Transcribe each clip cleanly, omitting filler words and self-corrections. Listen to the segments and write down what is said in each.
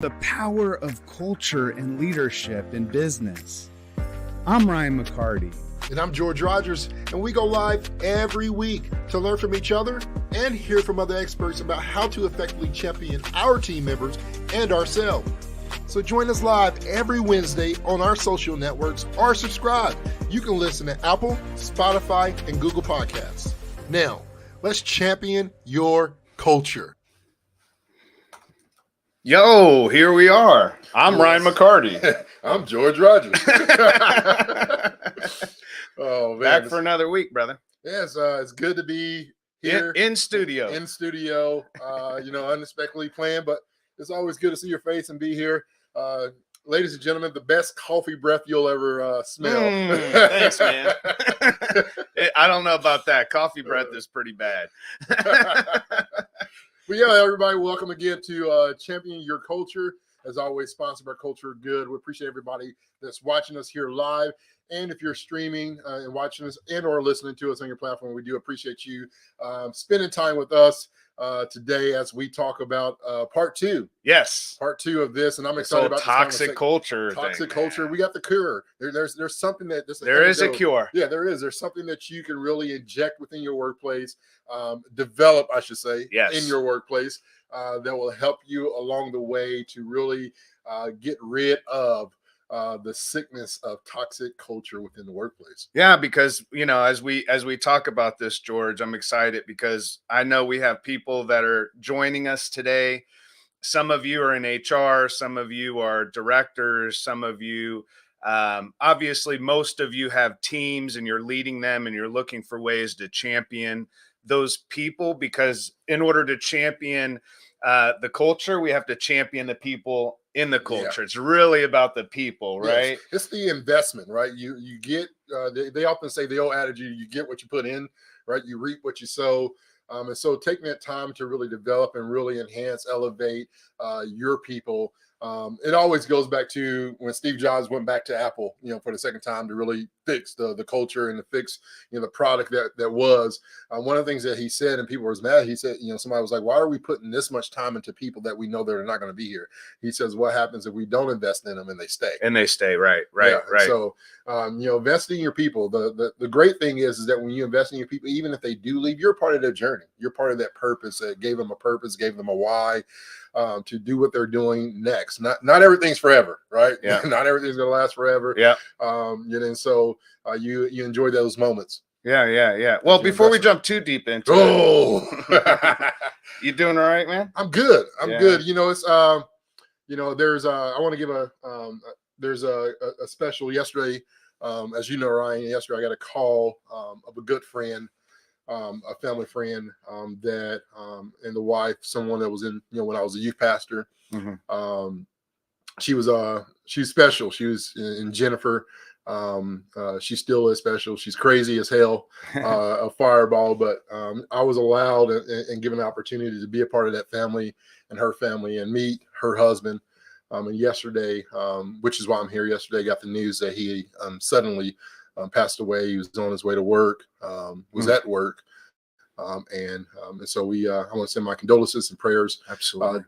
The power of culture and leadership in business. I'm Ryan McCarty. And I'm George Rogers, and we go live every week to learn from each other and hear from other experts about how to effectively champion our team members and ourselves. So join us live every Wednesday on our social networks or subscribe. You can listen to Apple, Spotify, and Google Podcasts. Now, let's champion your culture. Yo, here we are. I'm Ryan McCarty. I'm George Rogers. Oh man, Back for another week, brother. Yeah, it's good to be here in studio. Unexpectedly planned, but it's always good to see your face and be here. Ladies and gentlemen, the best coffee breath you'll ever smell. Thanks, man. I don't know about that. Coffee breath is pretty bad. But yeah, everybody, welcome again to Champion Your Culture. As always, sponsored by Culture Good. We appreciate everybody that's watching us here live. And if you're streaming and watching us and or listening to us on your platform, we do appreciate you spending time with us today as we talk about part two. Yes. Part two of this. And I'm excited about toxic culture. Toxic culture. We got the cure. There's something that there is a cure. Yeah, there is. There's something that you can really inject within your workplace, develop, I should say, in your workplace that will help you along the way to really get rid of the sickness of toxic culture within the workplace. Yeah, because as we talk about this, George, I'm excited because I know we have people that are joining us today. Some of you are in HR, some of you are directors, some of you obviously most of you have teams and you're leading them and you're looking for ways to champion those people, because in order to champion the culture, we have to champion the people in the culture. Yeah. It's really about the people, right? Yes. It's the investment, right? You get they often say the old adage, you get what you put in, right? You reap what you sow. And so taking that time to really develop and really enhance, elevate your people. It always goes back to when Steve Jobs went back to Apple, for the second time to really fix the culture and to fix, the product that was. One of the things that he said, and people were mad, he said, somebody was like, why are we putting this much time into people that we know they're not going to be here? He says, what happens if we don't invest in them and they stay? And they stay, right. So, invest in your people. The great thing is that when you invest in your people, even if they do leave, you're part of their journey. You're part of that purpose that gave them a purpose, gave them a why. To do what they're doing next. Not everything's forever, right? Yeah. Not everything's gonna last forever. Yeah. And so you enjoy those moments. Yeah. Well, before we jump too deep into it, you doing all right, man? I'm good. I'm good. It's there's I want to give there's a special yesterday. As you know, Ryan, yesterday I got a call of a good friend. A family friend that and the wife, someone that was in, when I was a youth pastor. Mm-hmm. She's special. She was in Jennifer. She still is special. She's crazy as hell, a fireball. But I was allowed and given the opportunity to be a part of that family and her family and meet her husband. And yesterday, which is why I'm here yesterday, got the news that he suddenly passed away. He was on his way to work, at work. And so I want to send my condolences and prayers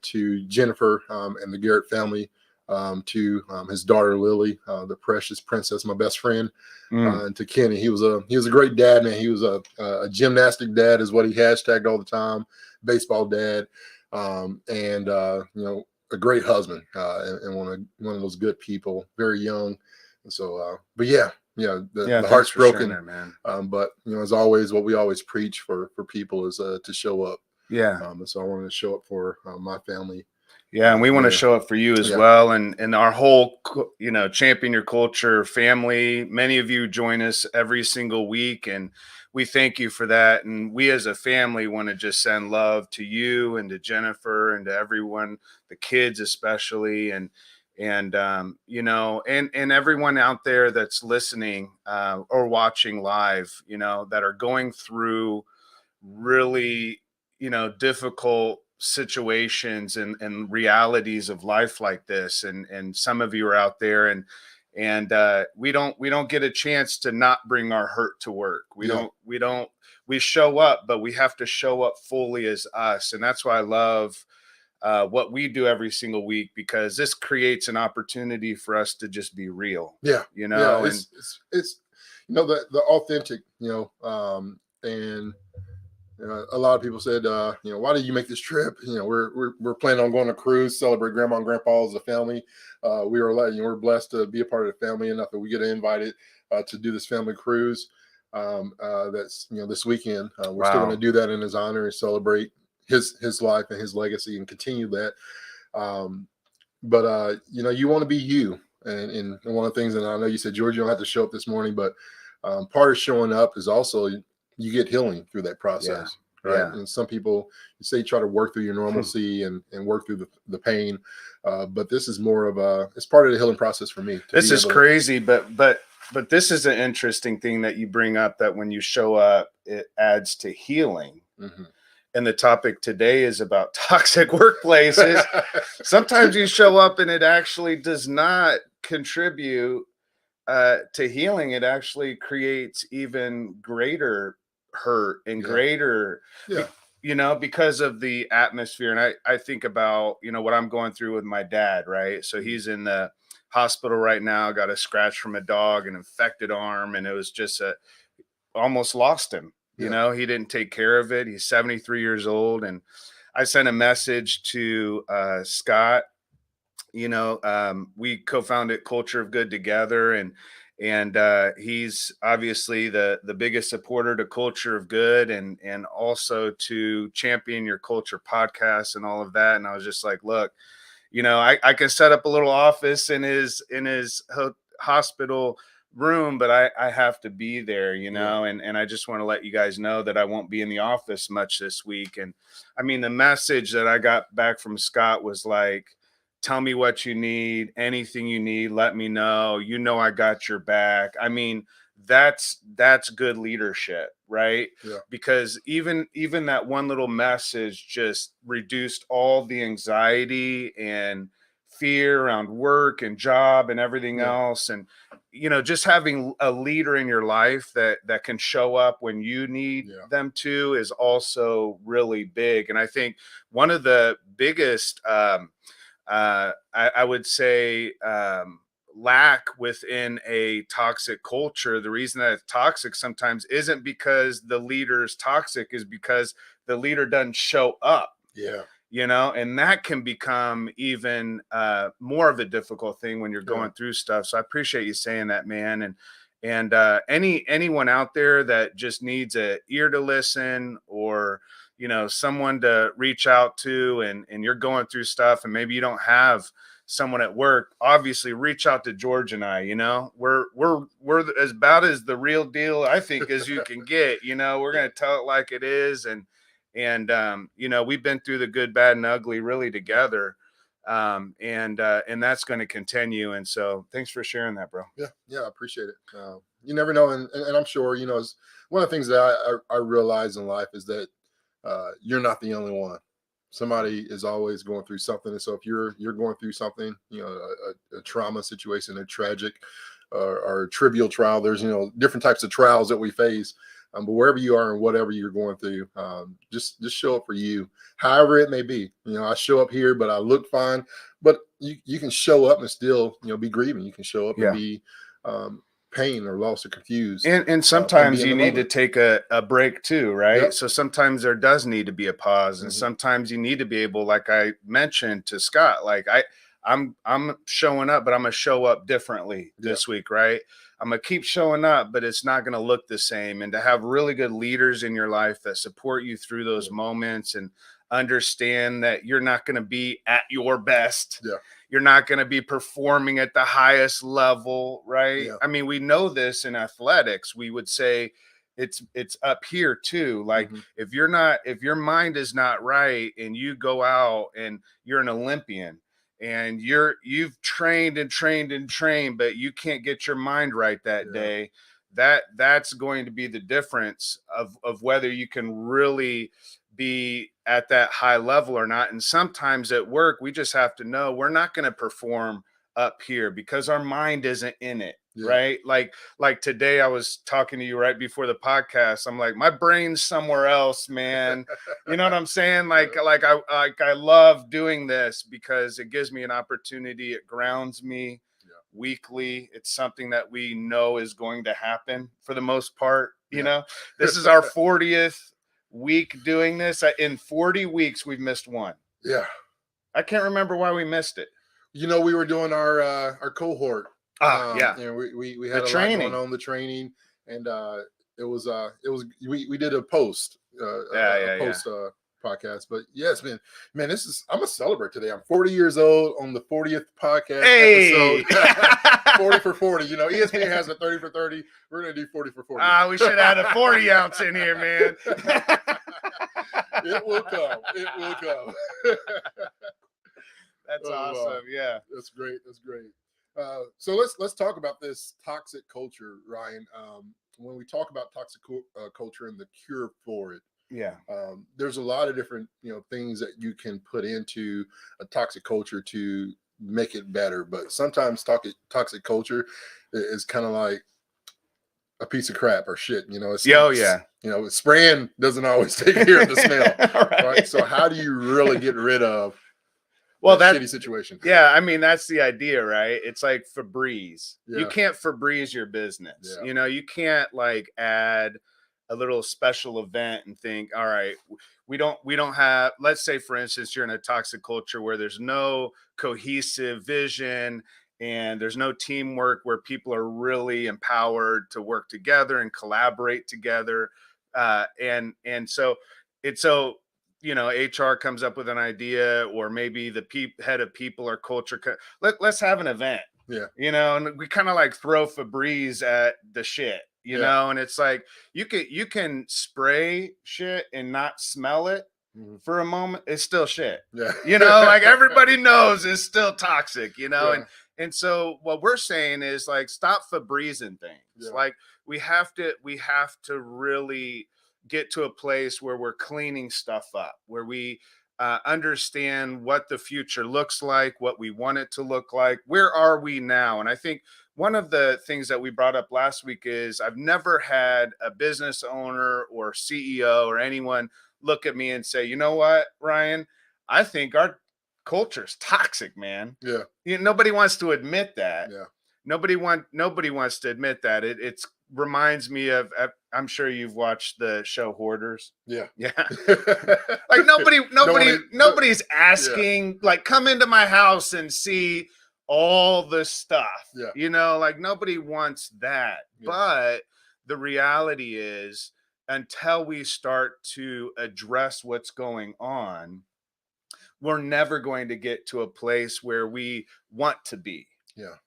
to Jennifer and the Garrett family, to his daughter, Lily, the precious princess, my best friend, and to Kenny. He was a great dad, man. He was a gymnastic dad is what he hashtagged all the time, baseball dad, and a great husband, and one of those good people, very young. And so, but yeah. The heart's broken there, man. But as always, what we always preach for people is to show up. Yeah. And so I wanted to show up for my family. Yeah, and we want to show up for you as well, and our whole Champion Your Culture family. Many of you join us every single week, and we thank you for that. And we as a family want to just send love to you and to Jennifer and to everyone, the kids especially, and everyone out there that's listening or watching live, that are going through really, difficult situations and realities of life like this. And some of you are out there and we don't get a chance to not bring our hurt to work. We show up, but we have to show up fully as us. And that's why I love what we do every single week, because this creates an opportunity for us to just be real. Yeah. You know, Yeah. It's the authentic, and a lot of people said, why did you make this trip? We're planning on going on a cruise, celebrate grandma and grandpa as a family. We're blessed to be a part of the family enough that we get invited to do this family cruise. That's this weekend. We're still going to do that in his honor and celebrate his life and his legacy and continue that. But you want to be you, and one of the things, and I know you said, George, you don't have to show up this morning, but part of showing up is also you get healing through that process. Yeah. Right. Yeah. And some people, you say, try to work through your normalcy and work through the pain. But this is more of it's part of the healing process for me. This is crazy, but this is an interesting thing that you bring up, that when you show up, it adds to healing. Mm-hmm. And the topic today is about toxic workplaces. Sometimes you show up and it actually does not contribute to healing. It actually creates even greater hurt and greater, because of the atmosphere. And I think about, what I'm going through with my dad, right? So he's in the hospital right now, got a scratch from a dog, an infected arm, and it was just almost lost him. He didn't take care of it. He's 73 years old. And I sent a message to Scott. We co-founded Culture of Good together, and he's obviously the biggest supporter to Culture of Good, and also to Champion Your Culture podcast and all of that. And I was just like, look, I can set up a little office in his hospital room, but I have to be there, and I just want to let you guys know that I won't be in the office much this week. And I mean, the message that I got back from Scott was like, tell me what you need, anything you need, let me know. I got your back. I mean, that's good leadership, right? Yeah. Because even that one little message just reduced all the anxiety and fear around work and job and everything else. And just having a leader in your life that can show up when you need them to is also really big. And I think one of the biggest I would say lack within a toxic culture, the reason that it's toxic sometimes isn't because the leader's toxic, is because the leader doesn't show up. And that can become even more of a difficult thing when you're going through stuff. So I appreciate you saying that, man. And anyone out there that just needs an ear to listen, or someone to reach out to, and you're going through stuff and maybe you don't have someone at work, obviously reach out to George and I. We're as about as the real deal, I think, as you can get. We're going to tell it like it is. And we've been through the good, bad, and ugly really together. And that's going to continue. And so thanks for sharing that, bro. Yeah, I appreciate it. You never know. And I'm sure, it's one of the things that I realize in life is that you're not the only one. Somebody is always going through something. And so if you're going through something, a trauma situation, a tragic or a trivial trial, there's, different types of trials that we face. But wherever you are and whatever you're going through, just show up for you, however it may be. I show up here, but I look fine. But you can show up and still, be grieving. You can show up and be pain or lost or confused. And sometimes you need to take a break too, right? So sometimes there does need to be a pause, and sometimes you need to be able, like I mentioned to Scott, like I'm showing up, but I'm gonna show up differently this week, right? I'm gonna keep showing up, but it's not gonna look the same. And to have really good leaders in your life that support you through those moments and understand that you're not gonna be at your best. You're not going to be performing at the highest level, right? I mean, we know this in athletics. We would say it's up here too. Like if your mind is not right and you go out and you're an Olympian and you've trained and trained and trained, but you can't get your mind right that day, that's going to be the difference of whether you can really be at that high level or not. And sometimes at work, we just have to know we're not going to perform up here because our mind isn't in it. Yeah. Right. Like today I was talking to you right before the podcast. I'm like, my brain's somewhere else, man. You know what I'm saying? I love doing this because it gives me an opportunity. It grounds me weekly. It's something that we know is going to happen for the most part. You know, this is our 40th week doing this. In 40 weeks, we've missed one. Yeah. I can't remember why we missed it. You know, we were doing our cohort. Yeah. And we had The a training. lot going on, the training, and we did a post podcast. But yes, man, I'm gonna celebrate today. I'm 40 years old on the 40th podcast episode. 40 for 40. You know, ESPN has a 30 for 30. We're gonna do 40 for 40. We should add a 40 ounce in here, man. It will come. It will come. That's awesome. Yeah, that's great. That's great. So let's talk about this toxic culture, Ryan. When we talk about toxic culture and the cure for it, there's a lot of different things that you can put into a toxic culture to make it better. But sometimes toxic culture is kind of like a piece of crap or shit. Spraying doesn't always take care of the smell. right? So how do you really get rid of that shitty situation? Yeah, I mean, that's the idea, right? It's like Febreze. You can't Febreze your business. You can't like add a little special event and think, all right, we don't have, let's say for instance, you're in a toxic culture where there's no cohesive vision and there's no teamwork where people are really empowered to work together and collaborate together. And so HR comes up with an idea, or maybe the head of people or culture. Let's have an event. And we kind of like throw Febreze at the shit, and it's like you can spray shit and not smell it for a moment. It's still shit. Like everybody knows it's still toxic, and so what we're saying is like, stop Febrezing things. Like we have to really get to a place where we're cleaning stuff up, where we understand what the future looks like, what we want it to look like. Where are we now? And I think one of the things that we brought up last week is I've never had a business owner or CEO or anyone look at me and say, you know what, Ryan, I think our culture's toxic, man. Nobody wants to admit that. Nobody wants to admit that. It reminds me of, I'm sure you've watched the show Hoarders. Like nobody's asking, like, come into my house and see all the stuff. Like nobody wants that. But the reality is, until we start to address what's going on, we're never going to get to a place where we want to be.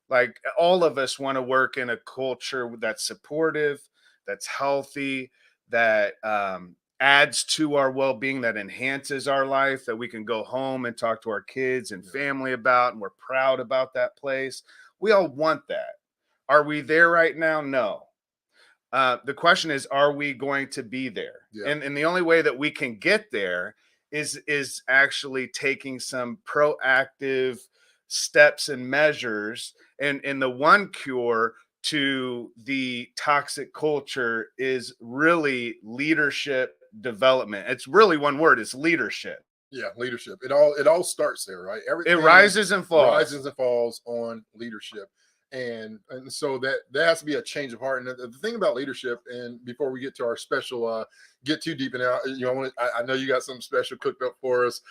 Like all of us want to work in a culture that's supportive, that's healthy, that adds to our well-being, that enhances our life, that we can go home and talk to our kids and family about, and we're proud about that place. We all want that. Are we there right now? No. The question is, are we going to be there? And the only way that we can get there is actually taking some proactive steps and measures. And the one cure to the toxic culture is really leadership development. It's really one word. It's leadership. Leadership. It all starts there, right? Everything it rises and falls on leadership. And so that has to be a change of heart. And the thing about leadership, and before we get to our special, get too deep in out, I know you got something special cooked up for us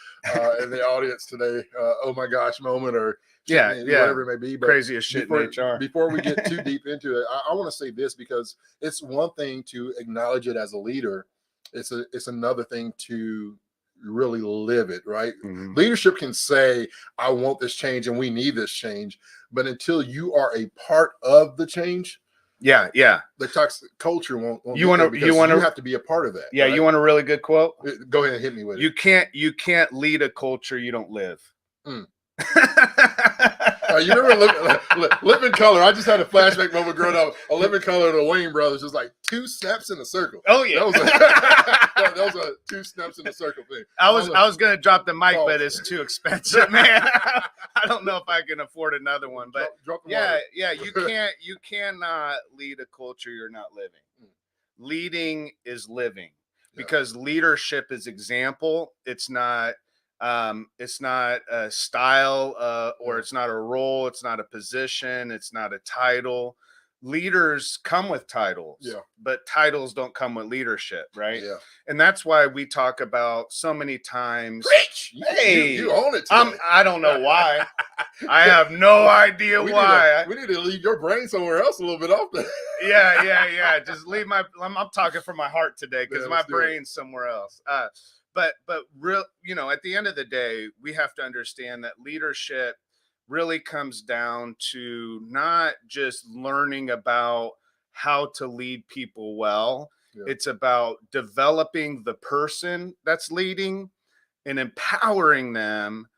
in the audience today. Oh my gosh moment, or whatever it may be. But craziest shit in HR. Before we get too deep into it, I want to say this, because it's one thing to acknowledge it as a leader. It's another thing to really live it, right? Leadership can say, I want this change and we need this change, but until you are a part of the change, the toxic culture won't you have to be a part of that. Right? You want a really good quote? Go ahead and hit me with it. You can't lead a culture you don't live. You remember Living Color? I just had a flashback moment growing up. A Living Color, the Wayne brothers, was like 2 steps in a circle. Oh yeah, that was a 2 steps in a circle thing. I was gonna drop the mic, but it's too expensive, man. I don't know if I can afford another one. But drop yeah, you cannot lead a culture you're not living. Leading is living, because leadership is example. It's not a style, or it's not a role. It's not a position. It's not a title. Leaders come with titles, but titles don't come with leadership, right? Yeah. And that's why we talk about so many times. Preach! Hey, you own it today. I don't know why. I have no idea why. We need to leave your brain somewhere else a little bit often. Yeah. Just leave I'm talking from my heart today, because my brain's somewhere else. But real, at the end of the day, we have to understand that leadership really comes down to not just learning about how to lead people well. It's about developing the person that's leading and empowering them,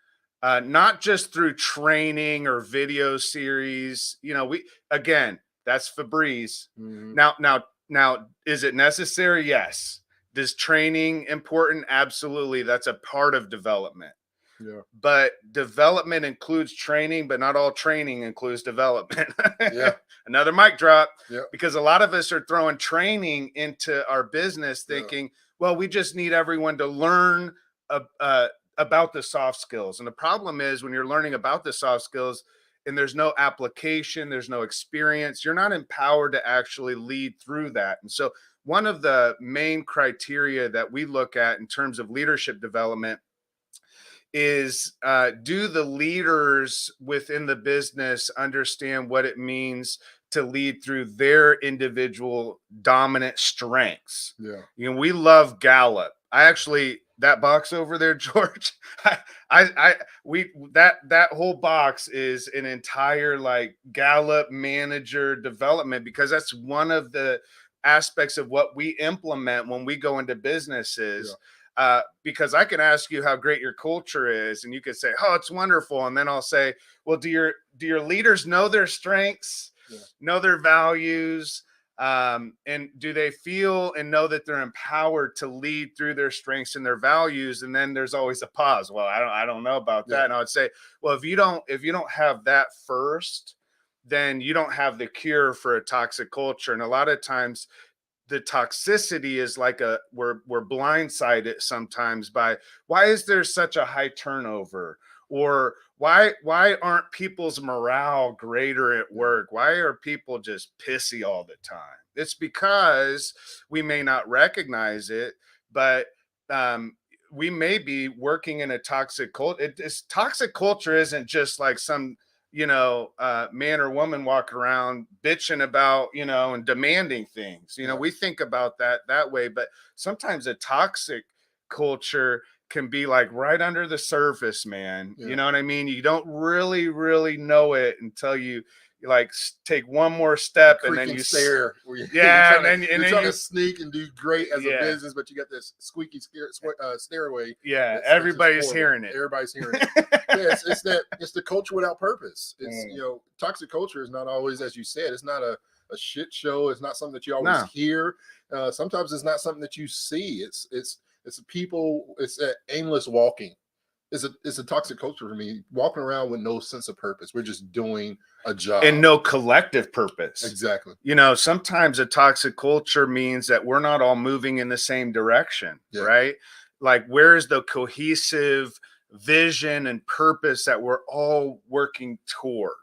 not just through training or video series. That's Febreze. Now, is it necessary? Yes. Is training important? Absolutely. That's a part of development. Yeah. But development includes training, but not all training includes development. Yeah. Another mic drop. Yeah. Because a lot of us are throwing training into our business thinking, well, we just need everyone to learn about the soft skills. And the problem is, when you're learning about the soft skills and there's no application, there's no experience, you're not empowered to actually lead through that. And so one of the main criteria that we look at in terms of leadership development is, do the leaders within the business understand what it means to lead through their individual dominant strengths? Yeah. We love Gallup. That box over there, George, that whole box is an entire Gallup manager development, because that's one of the aspects of what we implement when we go into businesses. Because I can ask you how great your culture is, and you could say, "Oh, it's wonderful," and then I'll say, "Well, do your leaders know their strengths, know their values, and do they feel and know that they're empowered to lead through their strengths and their values?" And then there's always a pause. Well, I don't know about that. And I would say, well, if you don't have that first, then you don't have the cure for a toxic culture. And a lot of times, the toxicity is we're blindsided sometimes by, why is there such a high turnover, or why aren't people's morale greater at work? Why are people just pissy all the time? It's because we may not recognize it, but we may be working in a toxic culture. Toxic culture isn't just like some man or woman walking around bitching about, and demanding things. We think about that way, but sometimes a toxic culture can be right under the surface, man. You know what I mean? You don't really, really know it until you take one more step, and then you stare. You're trying to sneak and do great as a business, but you got this squeaky stairway. Yeah, everybody's hearing it. Everybody's hearing it. It's the culture without purpose. It's toxic culture is not always, as you said, it's not a shit show. It's not something that you always hear. Sometimes it's not something that you see. It's people. It's aimless walking. It's a toxic culture for me, walking around with no sense of purpose. We're just doing a job and no collective purpose. Exactly. Sometimes a toxic culture means that we're not all moving in the same direction, right? Where is the cohesive vision and purpose that we're all working toward?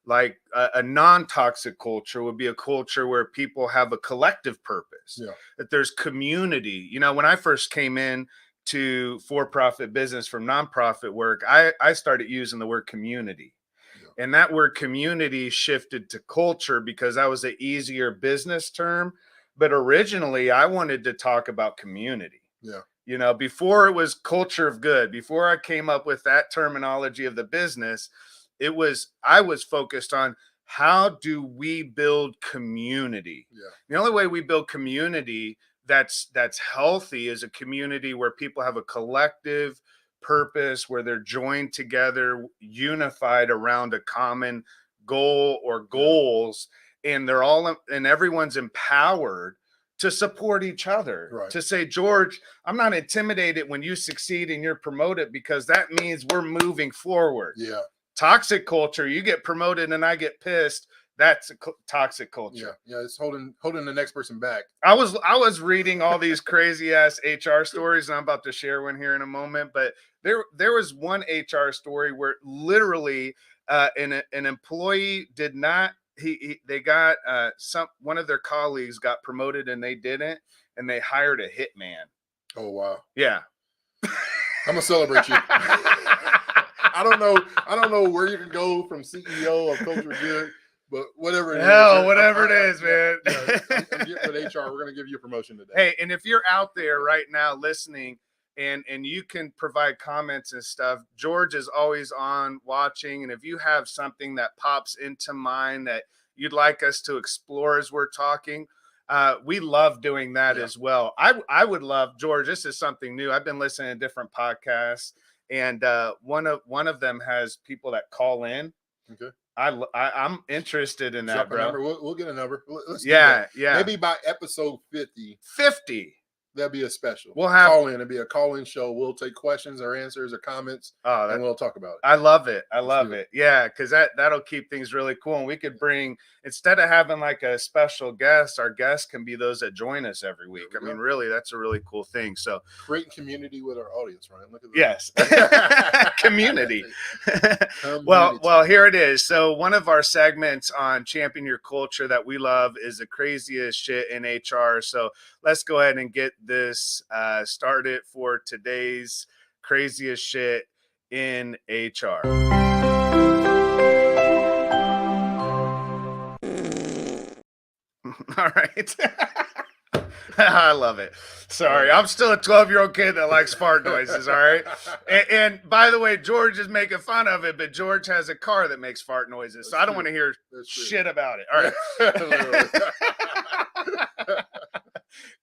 A non-toxic culture would be a culture where people have a collective purpose, that there's community. When I first came in to for-profit business from nonprofit work, I started using the word community. And that word community shifted to culture because that was an easier business term. But originally, I wanted to talk about community. Before it was culture of good, before I came up with that terminology of the business, I was focused on, how do we build community? The only way we build community that's healthy is a community where people have a collective purpose, where they're joined together, unified around a common goal or goals, and they're all, and everyone's empowered to support each other, Right. to say, George, I'm not intimidated when you succeed and you're promoted, because that means we're moving forward. Yeah. Toxic culture, you get promoted and I get pissed. That's a toxic culture. Yeah. It's holding the next person back. I was reading all these crazy ass HR stories, and I'm about to share one here in a moment. But there was one HR story where literally an employee did not, they got one of their colleagues got promoted and they didn't, and they hired a hitman. Oh wow. Yeah. I'm gonna celebrate you. I don't know where you can go from CEO of Culture Good, but whatever it is. Whatever it is, man. I'm getting with HR. We're gonna give you a promotion today. Hey, and if you're out there right now listening, and you can provide comments and stuff, George is always on watching. And if you have something that pops into mind that you'd like us to explore as we're talking, we love doing that as well. I would love, George, this is something new. I've been listening to different podcasts, and one of them has people that call in. Okay. I'm interested in that, bro. We'll get a number. Let's yeah. Maybe by episode 50. 50. That'll be a special. We'll have call in. It'll be a call-in show. We'll take questions or answers or comments, and we'll talk about it. I love it. I love it. Yeah, because that'll keep things really cool. And we could bring, instead of having like a special guest, our guests can be those that join us every week. I mean, really, that's a really cool thing. So creating community with our audience, right? Look at that. Yes. Community. Well, here it is. So one of our segments on Champion Your Culture that we love is the craziest shit in HR. So let's go ahead and get this started for today's craziest shit in HR. All right. I love it. Sorry, I'm still a 12-year-old kid that likes fart noises. All right. And by the way, George is making fun of it, but George has a car that makes fart noises, so I don't want to hear shit about it. All right.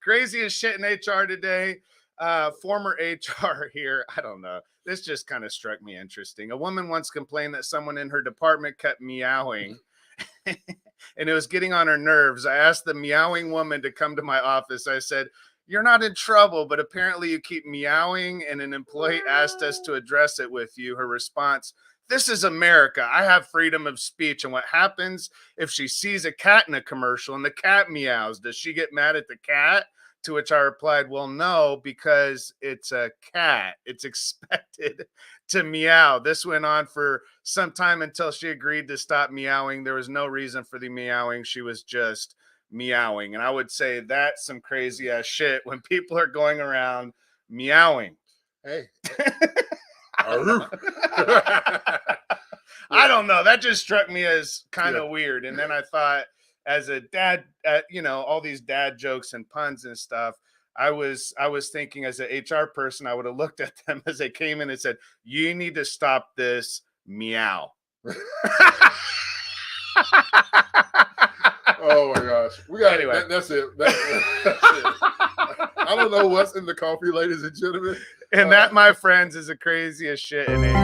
Craziest shit in HR today. Former HR here. I don't know. This just kind of struck me interesting. A woman once complained that someone in her department kept meowing. And it was getting on her nerves. I asked the meowing woman to come to my office. I said, "You're not in trouble, but apparently you keep meowing, and an employee asked us to address it with you." Her response: "This is America. I have freedom of speech. And what happens if she sees a cat in a commercial and the cat meows? Does she get mad at the cat?" To which I replied, "Well, no, because it's a cat. It's expected to meow." This went on for some time until she agreed to stop meowing. There was no reason for the meowing. She was just meowing. And I would say that's some crazy ass shit when people are going around meowing. Hey. I don't know. That just struck me as kind of weird. And then I thought, as a dad, all these dad jokes and puns and stuff, I was thinking, as an HR person, I would have looked at them as they came in and said, "You need to stop this meow." Oh my gosh. We got anyway. That's it. That's it. I don't know what's in the coffee, ladies and gentlemen. And that, my friends, is the craziest shit in it.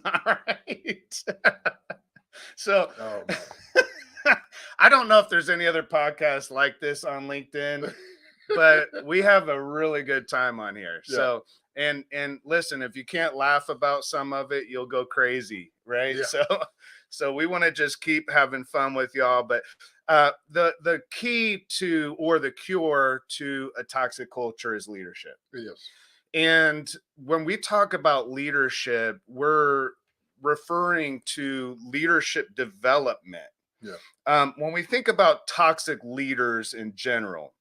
All right. So I don't know if there's any other podcast like this on LinkedIn, but we have a really good time on here. Yeah. So, and listen, if you can't laugh about some of it, you'll go crazy, right? Yeah. So we want to just keep having fun with y'all. But the key to, or the cure to, a toxic culture is leadership. Yes. And when we talk about leadership, we're referring to leadership development. Yeah. When we think about toxic leaders in general,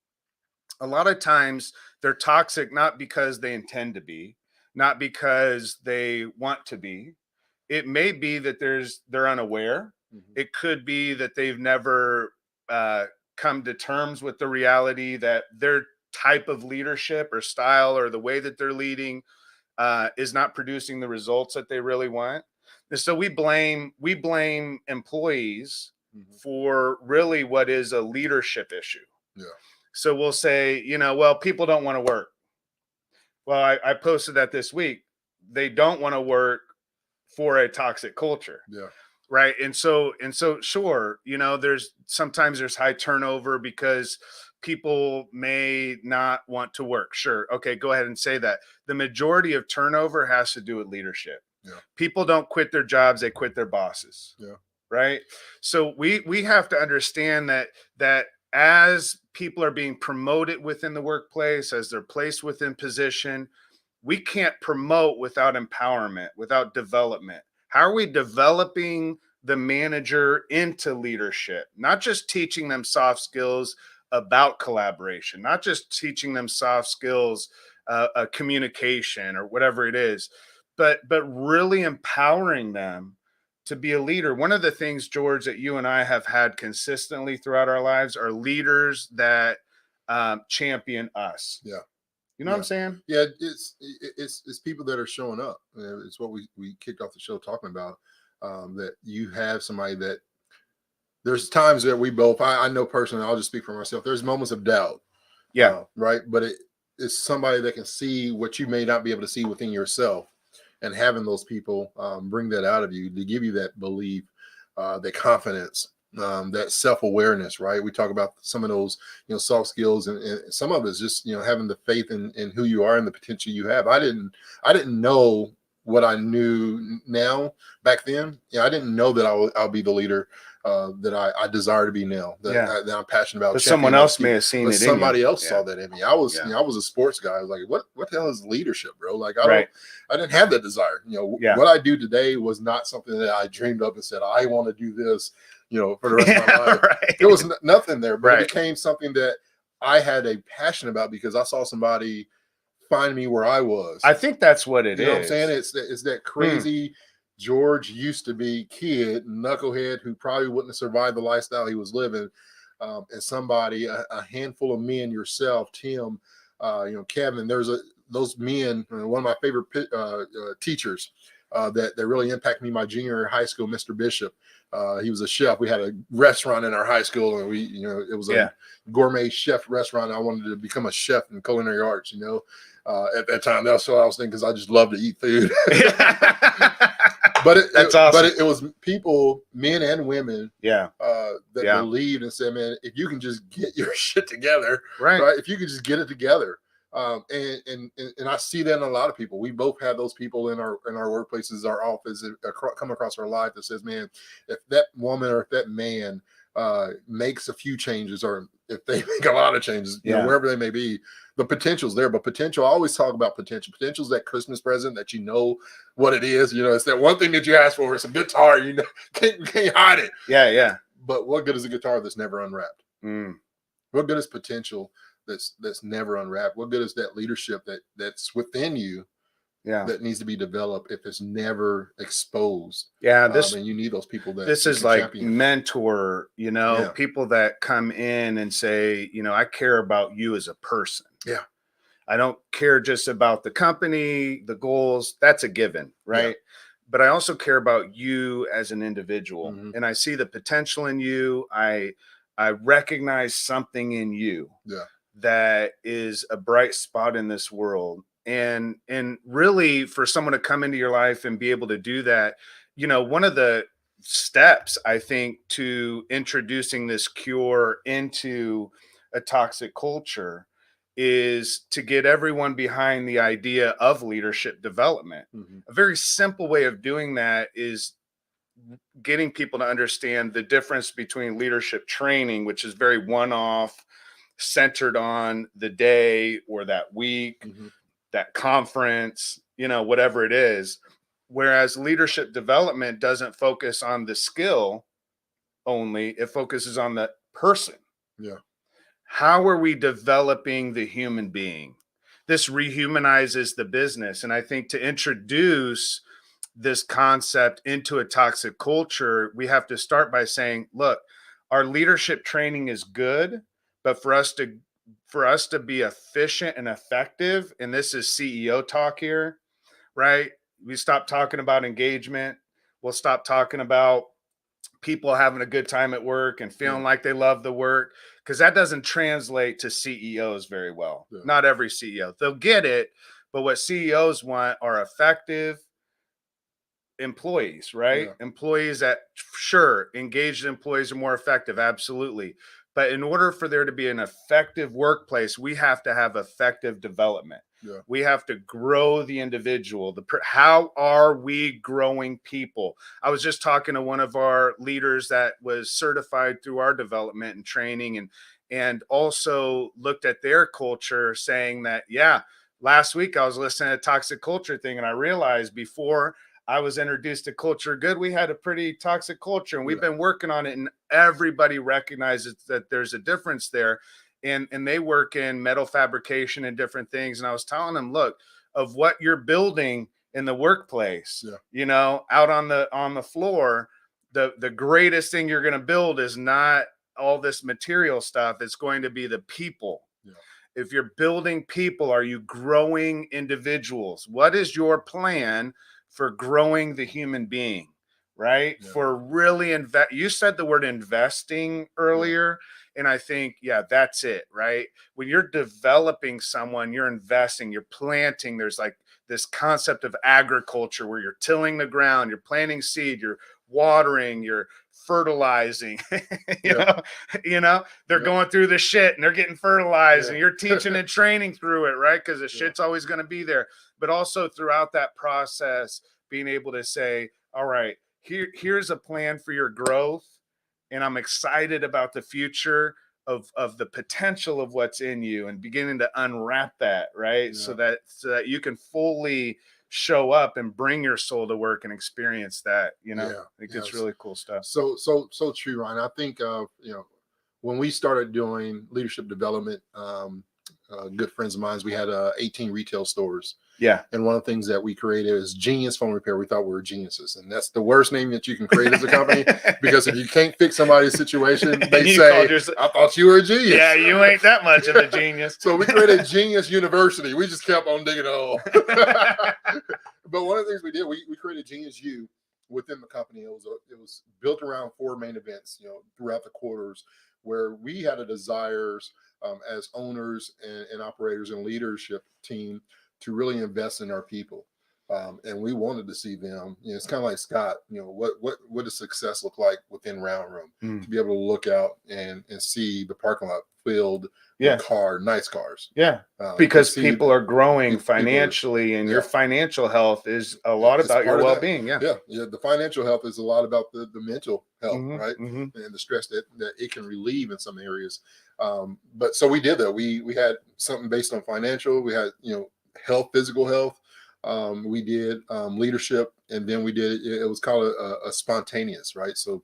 a lot of times they're toxic not because they intend to be, not because they want to be. It may be that they're unaware. Mm-hmm. It could be that they've never come to terms with the reality that their type of leadership or style or the way that they're leading is not producing the results that they really want. And so we blame employees, mm-hmm. for really what is a leadership issue. Yeah. So we'll say, well, people don't want to work. Well, I posted that this week. They don't want to work for a toxic culture. Yeah. Right. And so sure, there's high turnover because people may not want to work. Sure. Okay, go ahead and say that. The majority of turnover has to do with leadership. Yeah. People don't quit their jobs, they quit their bosses. Yeah. Right. So we have to understand that as people are being promoted within the workplace, as they're placed within position, we can't promote without empowerment, without development. How are we developing the manager into leadership? Not just teaching them soft skills about collaboration, not just teaching them soft skills, communication or whatever it is, but really empowering them to be a leader. One of the things, George, that you and I have had consistently throughout our lives are leaders that champion us. Yeah. You know what I'm saying? Yeah, it's people that are showing up. It's what we kicked off the show talking about. That you have somebody that there's times that we both. I know personally. I'll just speak for myself. There's moments of doubt. Yeah. Right. But it's somebody that can see what you may not be able to see within yourself, and having those people bring that out of you to give you that belief, that confidence. That self-awareness, right? We talk about some of those, soft skills, and some of it's just, having the faith in who you are and the potential you have. I didn't know what I knew now back then. I didn't know that I'll be the leader that I desire to be now. That I'm passionate about. But someone else may have seen it. Somebody else saw that in me. I was, I was a sports guy. I was like, what the hell is leadership, bro? Like, I didn't have that desire. What I do today was not something that I dreamed up and said, I want to do this. For the rest of my life. Right. There was nothing there, but it became something that I had a passion about because I saw somebody find me where I was. I think that's what it is. You know what I'm saying? It's that crazy George used to be kid, knucklehead, who probably wouldn't have survived the lifestyle he was living. And somebody, a handful of men, yourself, Tim, Kevin, those men, one of my favorite teachers that really impacted me my junior year of high school, Mr. Bishop. He was a chef. We had a restaurant in our high school, and it was a gourmet chef restaurant. I wanted to become a chef in culinary arts, at that time. That's what I was thinking, because I just love to eat food. That's awesome. But it was people, men and women, that believed and said, man, if you can just get your shit together, right? If you can just get it together. And I see that in a lot of people. We both have those people in our workplaces, our office, come across our life that says, man, if that woman or if that man makes a few changes, or if they make a lot of changes, wherever they may be, the potential's there. But potential, I always talk about potential. Potential's that Christmas present that what it is. It's that one thing that you ask for. It's a guitar. Can't hide it. Yeah. But what good is a guitar that's never unwrapped? What good is potential that's never unwrapped? What good is that leadership that's within you that needs to be developed if it's never exposed? And you need those people this is like champion. Mentor, people that come in and say, I care about you as a person. I don't care just about the company, the goals. That's a given, right? But I also care about you as an individual, and I see the potential in you. I recognize something in you that is a bright spot in this world. And really, for someone to come into your life and be able to do that, one of the steps, I think, to introducing this cure into a toxic culture is to get everyone behind the idea of leadership development. A very simple way of doing that is getting people to understand the difference between leadership training, which is very one-off, centered on the day or that week, that conference, whatever it is. Whereas leadership development doesn't focus on the skill only, it focuses on the person. How are we developing the human being? This rehumanizes the business. And I think to introduce this concept into a toxic culture, we have to start by saying, look, our leadership training is good, but for us to be efficient and effective, and this is CEO talk here, right? We stop talking about engagement. We'll stop talking about people having a good time at work and feeling like they love the work, because that doesn't translate to CEOs very well. Not every CEO. They'll get it, but what CEOs want are effective employees, right? Employees that, sure, engaged employees are more effective, absolutely. But in order for there to be an effective workplace, we have to have effective development. We have to grow the individual. How are we growing people? I was just talking to one of our leaders that was certified through our development and training, and also looked at their culture, saying that, yeah, last week I was listening to a toxic culture thing, and I realized before I was introduced to Culture Good, we had a pretty toxic culture, and we've been working on it, and everybody recognizes that there's a difference there. And they work in metal fabrication and different things. And I was telling them, look, of what you're building in the workplace, you know, out on the floor, the greatest thing you're going to build is not all this material stuff. It's going to be the people. If you're building people, are you growing individuals? What is your plan for growing the human being, right? For really you said the word investing earlier. And I think, that's it, right? When you're developing someone, you're investing, you're planting. There's like this concept of agriculture where you're tilling the ground, you're planting seed, you're watering, you're fertilizing. you know, they're going through the shit and they're getting fertilized, and you're teaching and training through it, right? Because the shit's always going to be there. But also throughout that process, being able to say, all right, here's a plan for your growth. And I'm excited about the future of the potential of what's in you, and beginning to unwrap that, right? So that you can fully show up and bring your soul to work and experience that, you know. I think it's really cool stuff. So true, Ryan. I think when we started doing leadership development, good friends of mine, we had 18 retail stores. And one of the things that we created is Genius Phone Repair. We thought we were geniuses, and that's the worst name that you can create as a company, because if you can't fix somebody's situation, they say, I thought you were a genius. Yeah, you ain't that much of a genius. So we created Genius University. We just kept on digging a hole. But one of the things we did, we created Genius U within the company. It was built around 4 main events, you know, throughout the quarters, where we had a desires as owners and operators and leadership team to really invest in our people. And we wanted to see them, you know, it's kind of like Scott, you know, what does success look like within Round Room? To be able to look out and see the parking lot filled with nice cars. Because people are growing financially, and your financial health is a lot about your well-being. The financial health is a lot about the mental health, right? And the stress that it can relieve in some areas. But so we did that. We had something based on financial. We had, you know, health, physical health. We did leadership, and then we did it was called a spontaneous, right? So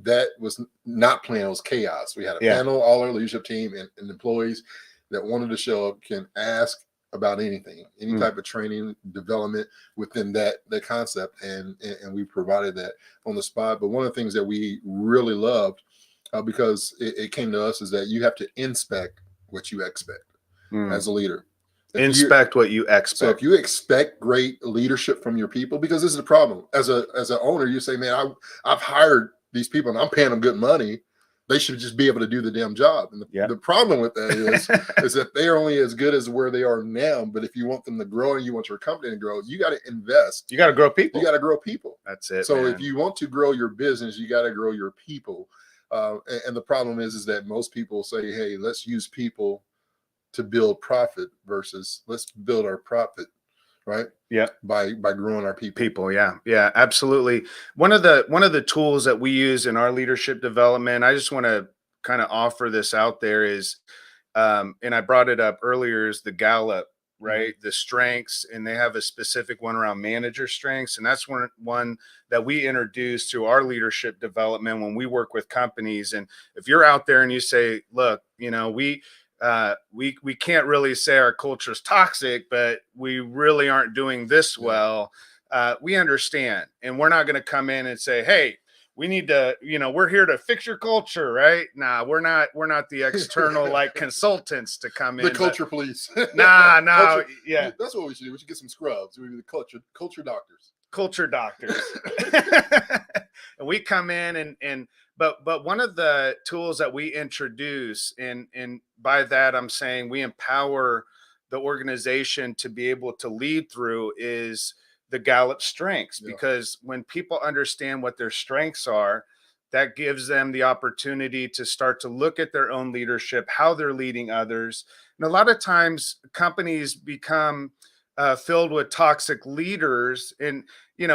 that was not planned, it was chaos. We had a panel, all our leadership team and employees that wanted to show up can ask about anything, any type of training, development within that concept, and we provided that on the spot. But one of the things that we really loved, because it came to us, is that you have to inspect what you expect as a leader. Inspect what you expect. So if you expect great leadership from your people, because this is the problem. As an owner, you say, man, I've hired these people and I'm paying them good money. They should just be able to do the damn job. And the problem with that is that they are only as good as where they are now. But if you want them to grow and you want your company to grow, you got to invest. You got to grow people. You got to grow people. That's it. So if you want to grow your business, you got to grow your people. And the problem is that most people say, hey, let's use people to build profit versus let's build our profit, right? By growing our people. Yeah, absolutely. One of the tools that we use in our leadership development, I just want to kind of offer this out there, is and I brought it up earlier, is the Gallup, right? The strengths, and they have a specific one around manager strengths, and that's one that we introduce to our leadership development when we work with companies. And if you're out there and you say, look, you know, we can't really say our culture is toxic, but we really aren't doing this well. We understand, and we're not going to come in and say, hey, we need to, you know, we're here to fix your culture, right? Nah, we're not the external like consultants to come in. The culture police. Nah, culture, yeah. That's what we should do. We should get some scrubs. We be the culture doctors. Culture doctors. And we come in but one of the tools that we introduce, and by that I'm saying we empower the organization to be able to lead through, is the Gallup strengths. Yeah. Because when people understand what their strengths are, that gives them the opportunity to start to look at their own leadership, how they're leading others. And a lot of times companies become filled with toxic leaders. And,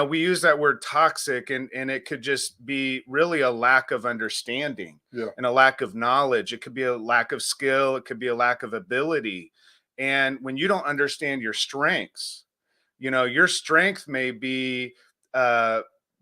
we use that word toxic, and it could just be really a lack of understanding Yeah. and a lack of knowledge. It could be a lack of skill. It could be a lack of ability. And when you don't understand your strengths, your strength may be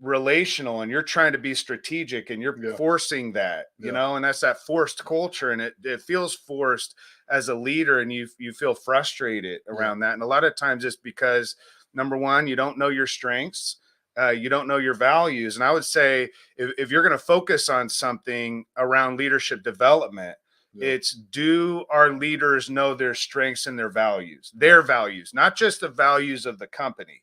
relational, and you're trying to be strategic, and you're Yeah. forcing that, Yeah. and that's that forced culture. And it feels forced as a leader, and you feel frustrated around that. And a lot of times it's because, number one, you don't know your strengths. You don't know your values. And I would say if you're going to focus on something around leadership development, Yeah. it's, do our leaders know their strengths and their values, not just the values of the company.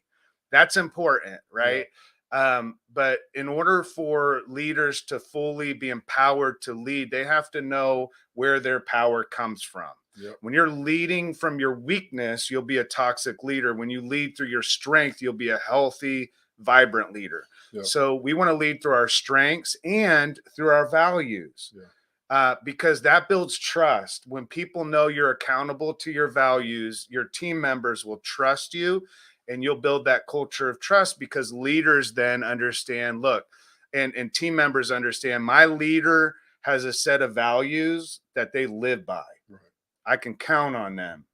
That's important, right? But in order for leaders to fully be empowered to lead, they have to know where their power comes from. Yep. When you're leading from your weakness, you'll be a toxic leader. When you lead through your strength, you'll be a healthy, vibrant leader. Yep. So we want to lead through our strengths and through our values. Yeah. Because that builds trust. When people know you're accountable to your values, your team members will trust you, and you'll build that culture of trust, because leaders then understand, look, and team members understand, my leader has a set of values that they live by. Right. I can count on them,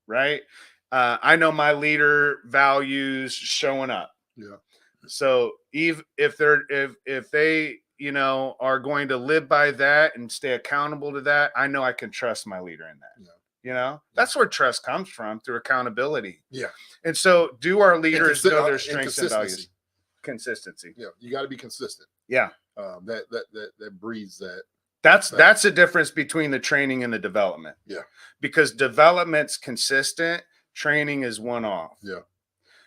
right? I know my leader values showing up. Yeah. So if they are going to live by that and stay accountable to that, I know I can trust my leader in that. Yeah. That's where trust comes from, through accountability. Yeah. And so, do our leaders know their strengths and values? Consistency. Yeah. You got to be consistent. Yeah. That breeds that. That's the difference between the training and the development. Yeah. Because development's consistent, training is one-off. Yeah.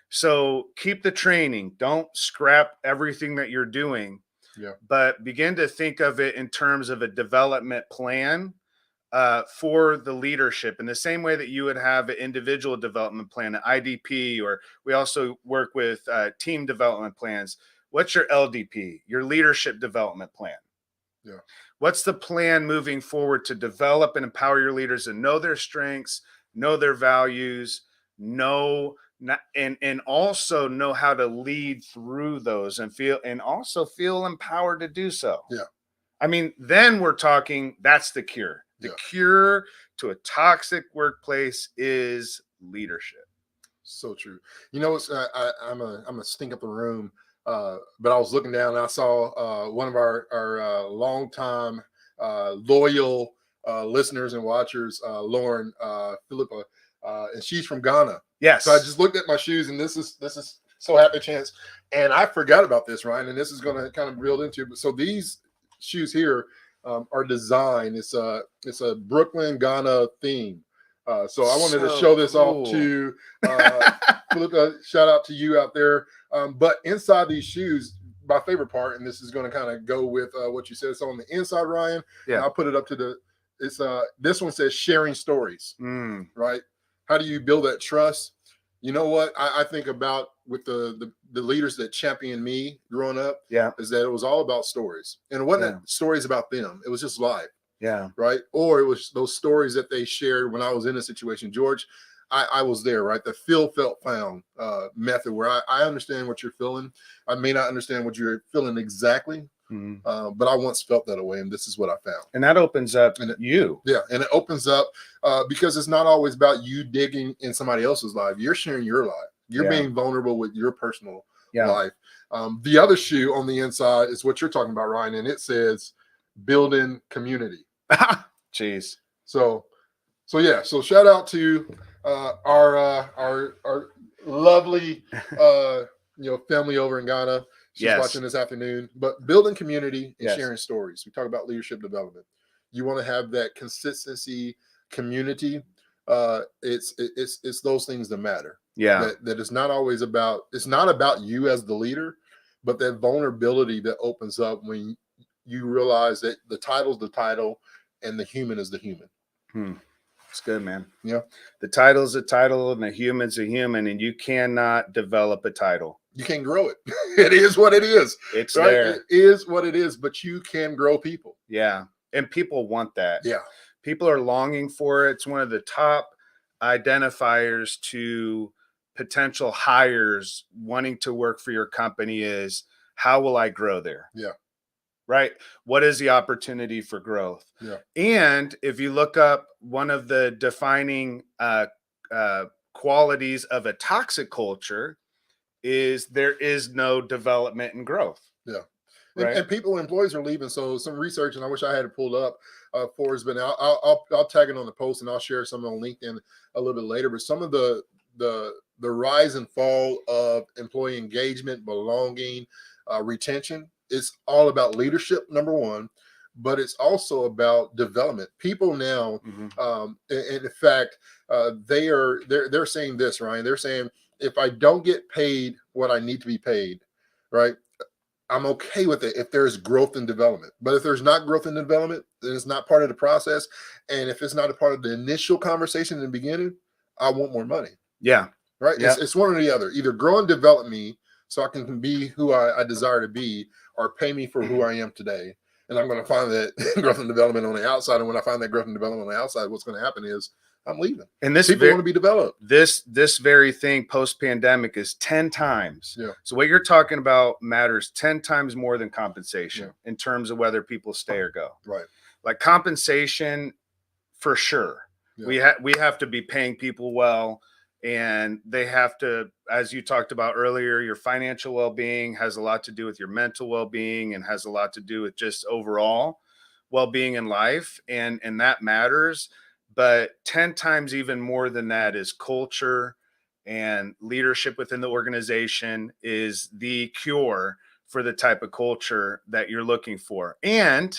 So keep the training. Don't scrap everything that you're doing. Yeah. But begin to think of it in terms of a development plan for the leadership, in the same way that you would have an individual development plan, an IDP, or we also work with team development plans. What's your LDP, your leadership development plan? Yeah. What's the plan moving forward to develop and empower your leaders and know their strengths, know their values, and also know how to lead through those, and also feel empowered to do so. Yeah. I mean, then we're talking, that's the cure. The cure to a toxic workplace is leadership. So true. I'm a stink up the room. But I was looking down and I saw one of our longtime loyal listeners and watchers, Lauren Philippa, and she's from Ghana. Yes. So I just looked at my shoes, and this is so happy chance, and I forgot about this, Ryan, and this is going to kind of build into it. But so these shoes here are designed. It's a Brooklyn, Ghana theme. So I wanted to show this off to Philippa. Shout out to you out there. But inside these shoes, my favorite part, and this is going to kind of go with what you said. So on the inside, Ryan, and I'll put it up to this one says sharing stories, right? How do you build that trust? You know what I think about with the leaders that championed me growing up, is that it was all about stories, and it wasn't stories about them. It was just life. Yeah. Right. Or it was those stories that they shared when I was in a situation. George, I was there, right? The feel, felt, found method, where I understand what you're feeling. I may not understand what you're feeling exactly, but I once felt that way, and this is what I found. And that opens up you. Yeah, and it opens up because it's not always about you digging in somebody else's life. You're sharing your life. You're being vulnerable with your personal life. The other shoe on the inside is what you're talking about, Ryan, and it says building community. Jeez. So shout out to our lovely family over in Ghana. She's watching this afternoon. But building community and sharing stories. We talk about leadership development. You want to have that consistency, community. It's those things that matter. Yeah. That it's not always about. It's not about you as the leader, but that vulnerability that opens up when you realize that the title's the title and the human is the human. It's good, man. Yeah. The title's a title and the human's a human, and you cannot develop a title. You can't grow it. It is what it is. It's right? there. It is what it is, but you can grow people. Yeah. And people want that. Yeah. People are longing for it. It's one of the top identifiers to potential hires wanting to work for your company is, how will I grow there? Yeah. Right. What is the opportunity for growth? Yeah. And if you look up one of the defining qualities of a toxic culture is there is no development and growth. Yeah. Right. And people, employees are leaving. So some research, and I wish I had it pulled up for has been, I'll tag it on the post and I'll share some on LinkedIn a little bit later. But some of the rise and fall of employee engagement, belonging, retention, it's all about leadership, number one, but it's also about development. People now, and in fact, they're saying this, Ryan. They're saying, if I don't get paid what I need to be paid, right, I'm okay with it if there's growth and development. But if there's not growth and development, then it's not part of the process. And if it's not a part of the initial conversation in the beginning, I want more money. Yeah. Right. Yeah. It's one or the other. Either grow and develop me so I can be who I desire to be, or pay me for who I am today. And I'm going to find that growth and development on the outside. And when I find that growth and development on the outside, what's going to happen is I'm leaving. And this people want to be developed. This very thing post-pandemic is 10 times. Yeah. So what you're talking about matters 10 times more than compensation in terms of whether people stay or go. Right. Like compensation, for sure. Yeah. We have to be paying people well, and they have to, as you talked about earlier, your financial well-being has a lot to do with your mental well-being and has a lot to do with just overall well-being in life. And that matters. But 10 times even more than that is culture, and leadership within the organization is the cure for the type of culture that you're looking for. And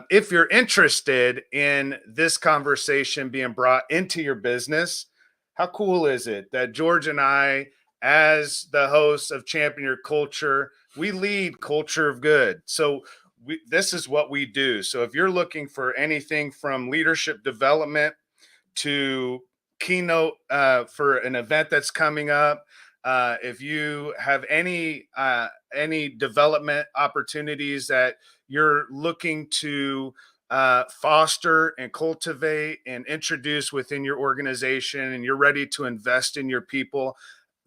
if you're interested in this conversation being brought into your business, how cool is it that George and I, as the hosts of Champion Your Culture, we lead Culture of Good. So this is what we do. So if you're looking for anything from leadership development to keynote for an event that's coming up, if you have any development opportunities that you're looking to foster and cultivate and introduce within your organization, and you're ready to invest in your people,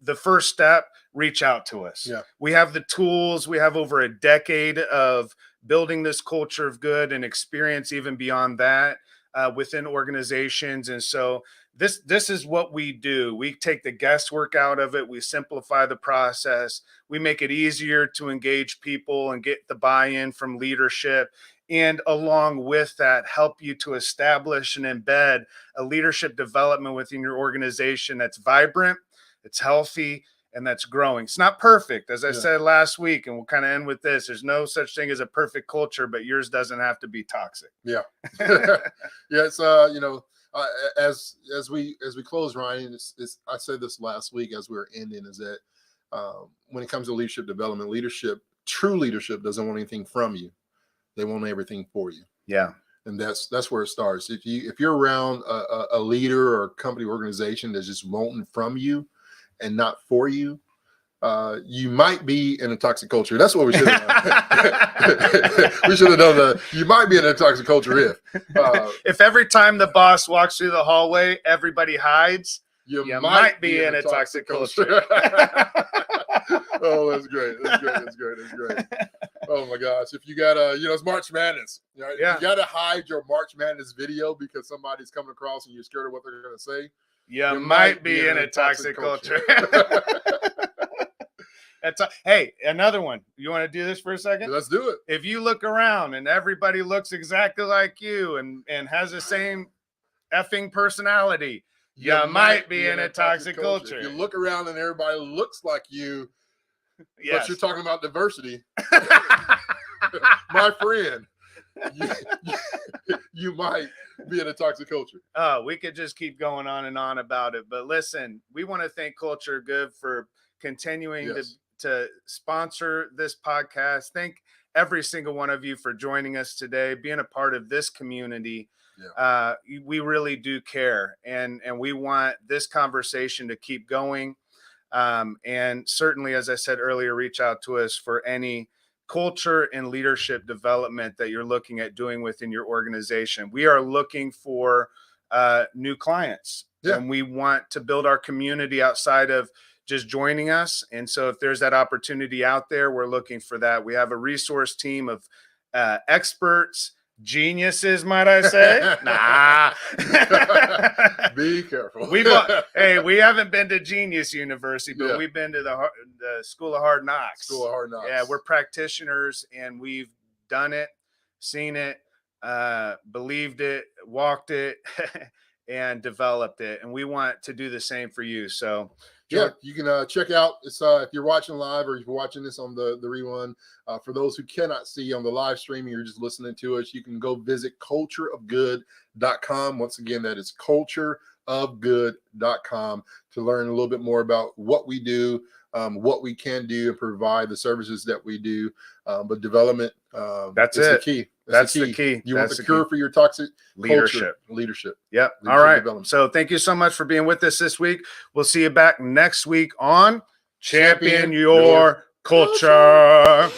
the first step, reach out to us. Yeah. We have the tools. We have over a decade of building this culture of good and experience even beyond that within organizations. And so this is what we do. We take the guesswork out of it. We simplify the process. We make it easier to engage people and get the buy-in from leadership. And along with that, help you to establish and embed a leadership development within your organization that's vibrant, it's healthy, and that's growing. It's not perfect, as I said last week, and we'll kind of end with this. There's no such thing as a perfect culture, but yours doesn't have to be toxic. Yeah. Yeah. It's as we close, Ryan, I said this last week as we were ending, is that when it comes to leadership development, true leadership doesn't want anything from you. They want everything for you. Yeah. And that's where it starts. If you're around a leader or a company organization that's just wanting from you and not for you, you might be in a toxic culture. That's what we should have done. We should have done you might be in a toxic culture if every time the boss walks through the hallway, everybody hides, you might be in a toxic culture. Oh, that's great. That's great. Oh my gosh. If you got it's March Madness. Right? Yeah. You got to hide your March Madness video because somebody's coming across and you're scared of what they're going to say. You might be in a toxic culture. Hey, another one. You want to do this for a second? Let's do it. If you look around and everybody looks exactly like you and has the same effing personality, you might be in a toxic culture. If you look around and everybody looks like you, yes, but you're talking about diversity, my friend, you might be in a toxic culture. Oh, we could just keep going on and on about it. But listen, we want to thank Culture Good for continuing to sponsor this podcast. Thank every single one of you for joining us today, being a part of this community. Yeah. We really do care, and we want this conversation to keep going. And certainly, as I said earlier, reach out to us for any culture and leadership development that you're looking at doing within your organization. We are looking for new clients, and we want to build our community outside of just joining us. And so if there's that opportunity out there, we're looking for that. We have a resource team of experts, geniuses, might I say? Nah. Be careful. Hey, we haven't been to Genius University, but we've been to the School of Hard Knocks. School of Hard Knocks. Yeah, we're practitioners, and we've done it, seen it, believed it, walked it, and developed it. And we want to do the same for you. So yeah, you can check out this if you're watching live, or if you're watching this on the rerun. For those who cannot see on the live stream, you're just listening to us, you can go visit cultureofgood.com. Once again, that is cultureofgood.com to learn a little bit more about what we do, what we can do, and provide the services that we do. But development, that's the key. That's the key. You want the cure for your toxic leadership. Leadership. Yep. All right. So thank you so much for being with us this week. We'll see you back next week on Champion Your Culture.